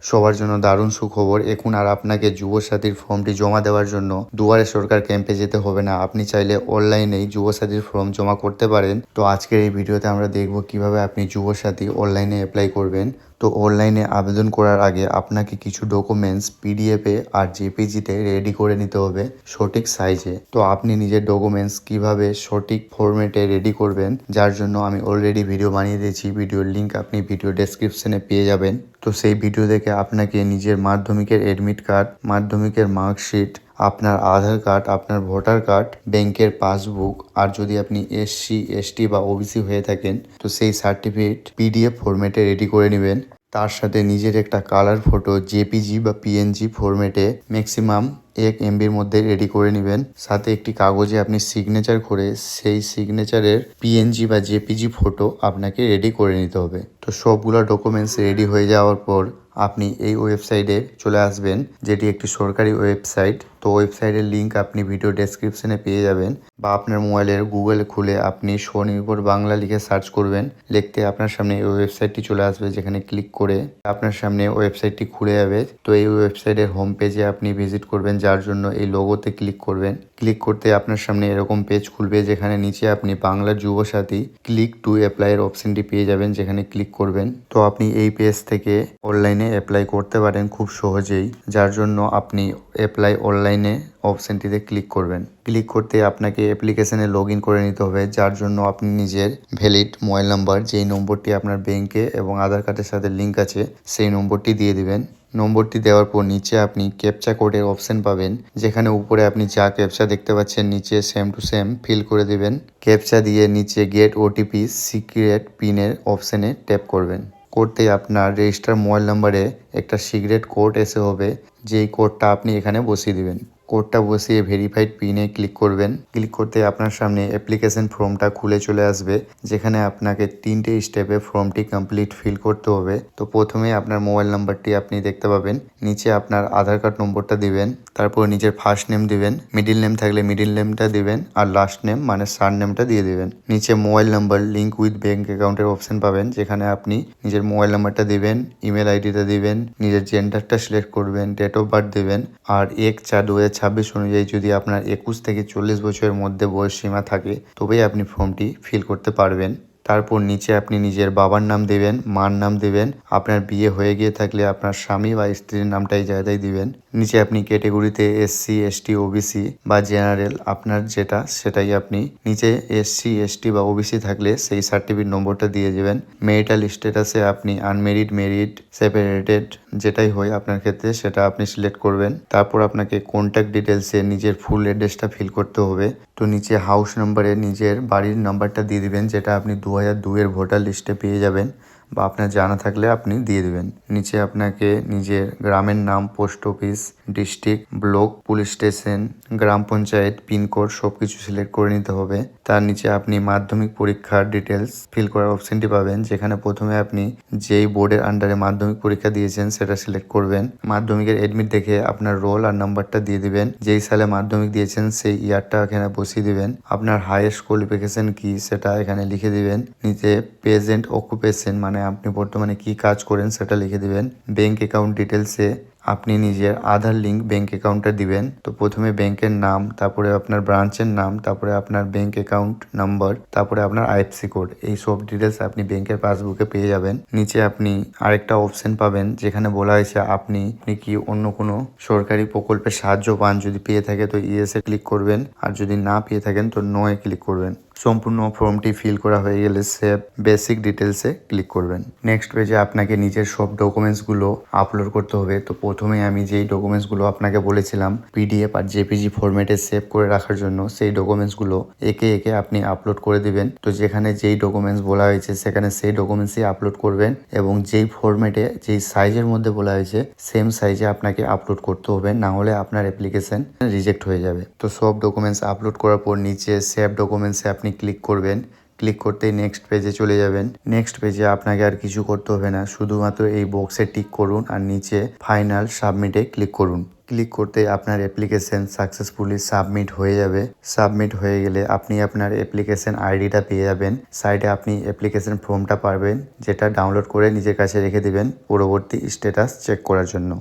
সবার জন্য দারুণ সুখবর। এখন আর আপনাকে যুবসাথীর ফর্মটি জমা দেওয়ার জন্য দুয়ারে সরকার ক্যাম্পে যেতে হবে না। আপনি চাইলে অনলাইনেই যুবসাথীর ফর্ম জমা করতে পারেন। তো আজকের এই ভিডিওতে আমরা দেখব কিভাবে আপনি যুবসাথী অনলাইনে অ্যাপ্লাই করবেন। তো অনলাইনে আবেদন করার আগে আপনাকে কিছু ডকুমেন্টস পিডিএফে আর জেপিজিতে রেডি করে নিতে হবে সঠিক সাইজে। তো আপনি নিজের ডকুমেন্টস কিভাবে সঠিক ফরম্যাটে রেডি করবেন, যার জন্য আমি অলরেডি ভিডিও বানিয়ে দিয়েছি। ভিডিওর লিঙ্ক আপনি ভিডিও ডেসক্রিপশনে পেয়ে যাবেন। তো সেই ভিডিও দেখে আপনাকে নিজের মাধ্যমিকের অ্যাডমিট কার্ড, মাধ্যমিকের মার্কশিট, আপনার আধার কার্ড, আপনার ভোটার কার্ড, ব্যাংকের পাসবুক, আর যদি আপনি এসসি, এসটি বা ওবিসি হয়ে থাকেন তো সেই সার্টিফিকেট পিডিএফ ফরম্যাটে রেডি করে নেবেন। তার সাথে নিজের একটা কালার ফটো জেপিজি বা পিএনজি ফরম্যাটে ম্যাক্সিমাম 1 MBর মধ্যে রেডি করে নেবেন। সাথে একটি কাগজে আপনি সিগনেচার করে সেই সিগনেচারের পিএনজি বা জেপিজি ফটো আপনাকে রেডি করে নিতে হবে। তো সবগুলো ডকুমেন্টস রেডি হয়ে যাওয়ার পর আপনি এই ওয়েবসাইটে চলে আসবেন, যেটি একটি সরকারি ওয়েবসাইট। তো ওয়েবসাইটের লিঙ্ক আপনি ভিডিও ডেসক্রিপশনে পেয়ে যাবেন, বা আপনার মোবাইলের গুগলে খুলে আপনি স্বনির্ভর বাংলা লিখে সার্চ করবেন। লিখতে আপনার সামনে এই ওয়েবসাইটটি চলে আসবে, যেখানে ক্লিক করে আপনার সামনে ওয়েবসাইটটি খুলে যাবে। তো এই ওয়েবসাইটের হোম পেজে আপনি ভিজিট করবেন, যার জন্য এই লোগোতে ক্লিক করবেন। ক্লিক করতে আপনার সামনে এরকম পেজ খুলবে, যেখানে নিচে আপনি Bangla Yuvasathi click to apply এর অপশনটি পেয়ে যাবেন, যেখানে ক্লিক করবেন। তো আপনি এই পেজ থেকে অনলাইনে অ্যাপ্লাই করতে পারেন খুব সহজেই, যার জন্য আপনি অ্যাপ্লাই অনলাইনে অপশনটিতে ক্লিক করবেন। ক্লিক করতে আপনাকে অ্যাপ্লিকেশনে লগ ইন করে নিতে হবে, যার জন্য আপনি নিজের ভ্যালিড মোবাইল নাম্বার, যেই নম্বরটি আপনার ব্যাংকে এবং আধার কার্ডের সাথে লিঙ্ক আছে, সেই নম্বরটি দিয়ে দিবেন। নম্বরটি দেওয়ার পর নিচে আপনি ক্যাপচা কোডের অপশন পাবেন, যেখানে উপরে আপনি যা ক্যাপচা দেখতে পাচ্ছেন নিচে সেম টু সেম ফিল করে দিবেন। ক্যাপচা দিয়ে নিচে গেট ওটিপি সিক্রেট পিনের অপশনে ট্যাপ করবেন। করতে আপনার রেজিস্টার মোবাইল নাম্বারে একটা সিক্রেট কোড এসে হবে, যেই কোডটা আপনি এখানে বসিয়ে দিবেন। কোডটা বসিয়ে ভেরিফাইড পিনে ক্লিক করবেন। ক্লিক করতে আপনার সামনে অ্যাপ্লিকেশন ফর্মটা খুলে চলে আসবে, যেখানে আপনাকে 3টে স্টেপে ফর্মটি কমপ্লিট ফিল করতে হবে। তো প্রথমে আপনার মোবাইল নাম্বারটি আপনি দেখতে পাবেন, নিচে আপনার আধার কার্ড নম্বরটা দিবেন, তারপর নিজের ফার্স্ট নেম দিবেন, মিডিল নেম থাকলে মিডিল নেমটা দিবেন, আর লাস্ট নেম মানে সার নেমটা দিয়ে দিবেন। নিচে mobile number link with bank অ্যাকাউন্টের অপশন পাবেন, যেখানে আপনি নিজের মোবাইল নাম্বারটা দিবেন, ইমেল আইডিটা দিবেন, নিজের জেন্ডারটা সিলেক্ট করবেন, ডেট অফ বার্থ দেবেন, আর 1/4/2026 অনুযায়ী যদি আপনার 21 থেকে 40 বছরের মধ্যে বয়স সীমা থাকে তবেই আপনি ফর্মটি ফিল করতে পারবেন। তারপর নিচে আপনি নিজের বাবার নাম দেবেন, মার নাম দেবেন, আপনার বিয়ে হয়ে গিয়ে থাকলে আপনার স্বামী বা স্ত্রীর নামটাই জায়গায় দিবেন। নিচে আপনি ক্যাটেগরিতে এসসি, এসটি, ওবিসি বা জেনারেল আপনার যেটা সেটাই আপনি নিচে এসসি, এসটি বা ওবিসি থাকলে সেই সার্টিফিকেট নম্বরটা দিয়ে দেবেন। মেরিটাল স্ট্যাটাসে আপনি আনমেরিড, মেরিড, সেপারেটেড যেটাই হয় আপনার ক্ষেত্রে সেটা আপনি সিলেক্ট করবেন। তারপর আপনাকে কন্ট্যাক্ট ডিটেলসে নিজের ফুল অ্যাড্রেসটা ফিল করতে হবে। তো নিচে হাউস নাম্বারে নিজের বাড়ির নাম্বারটা দিয়ে দিবেন, যেটা আপনি 2002 ভোটার লিস্টে পেয়ে যাবেন, বা আপনার জানা থাকলে আপনি দিয়ে দেবেন। নিচে আপনাকে নিজের গ্রামের নাম, post office, district, block, police station, গ্রাম পঞ্চায়েত, পিনকোড সব কিছু সিলেক্ট করে নিতে হবে। তার নিচে আপনি মাধ্যমিক পরীক্ষার ডিটেলস ফিল করার অপশনটি পাবেন, যেখানে প্রথমে আপনি যেই বোর্ডের আন্ডারে মাধ্যমিক পরীক্ষা দিয়েছেন সেটা সিলেক্ট করবেন। মাধ্যমিকের এডমিট দেখে আপনার রোল আর নাম্বারটা দিয়ে দিবেন। যেই সালে মাধ্যমিক দিয়েছেন সেই ইয়ারটা এখানে বসিয়ে দিবেন। আপনার হাইয়েস্ট কোয়ালিফিকেশন কি সেটা এখানে লিখে দিবেন। নিচে প্রেজেন্ট অকুপেশন মানে আপনি বর্তমানে কি কাজ করেন সেটা লিখে দিবেন। ব্যাংক অ্যাকাউন্ট ডিটেলসে আপনি নিজের আধার লিঙ্ক ব্যাংক অ্যাকাউন্টটা দিবেন। তো প্রথমে ব্যাংকের নাম, তারপরে আপনার ব্রাঞ্চের নাম, তারপরে আপনার ব্যাংক অ্যাকাউন্ট নাম্বার, তারপরে আপনার আইএফএসসি কোড, এই সব ডিটেলস আপনি ব্যাংকের পাসবুকে পেয়ে যাবেন। নিচে আপনি আরেকটা অপশন পাবেন, যেখানে বলা হয়েছে আপনি কি অন্য কোনো সরকারি প্রকল্পের সাহায্য পান, যদি পেয়ে থাকে তো ইয়েসে ক্লিক করবেন, আর যদি না পেয়ে থাকেন তো নোয়ে ক্লিক করবেন। সম্পূর্ণ ফর্মটি ফিল করা হয়ে গেলে সেভ বেসিক ডিটেলসে ক্লিক করবেন। নেক্সট পেজে আপনাকে নিজের সব ডকুমেন্টসগুলো আপলোড করতে হবে। তো প্রথমে আমি যেই ডকুমেন্টসগুলো আপনাকে বলেছিলাম পিডিএফ আর জেপিজি ফরম্যাটে সেভ করে রাখার জন্য, সেই ডকুমেন্টসগুলো একে একে আপনি আপলোড করে দিবেন। তো যেখানে যেই ডকুমেন্টস বলা হয়েছে সেখানে সেই ডকুমেন্টসই আপলোড করবেন, এবং যেই ফরম্যাটে যেই সাইজের মধ্যে বলা হয়েছে সেম সাইজে আপনাকে আপলোড করতে হবে, না হলে আপনার অ্যাপ্লিকেশন রিজেক্ট হয়ে যাবে। তো সব ডকুমেন্টস আপলোড করার পর নিচে সেভ ডকুমেন্টসে আপনি ক্লিক করবেন। ক্লিক করতেই নেক্সট পেজে চলে যাবেন। নেক্সট পেজে আপনাকে আর কিছু করতে হবে না, শুধুমাত্র এই বক্সে টিক করুন আর নিচে ফাইনাল সাবমিটে ক্লিক করুন। ক্লিক করতে আপনার অ্যাপ্লিকেশন সাকসেসফুলি সাবমিট হয়ে যাবে। সাবমিট হয়ে গেলে আপনি আপনার অ্যাপ্লিকেশন আইডিটা পেয়ে যাবেন। সাইডে আপনি অ্যাপ্লিকেশন ফর্মটা পাবেন, যেটা ডাউনলোড করে নিজের কাছে রেখে দিবেন পরবর্তী স্ট্যাটাস চেক করার জন্য।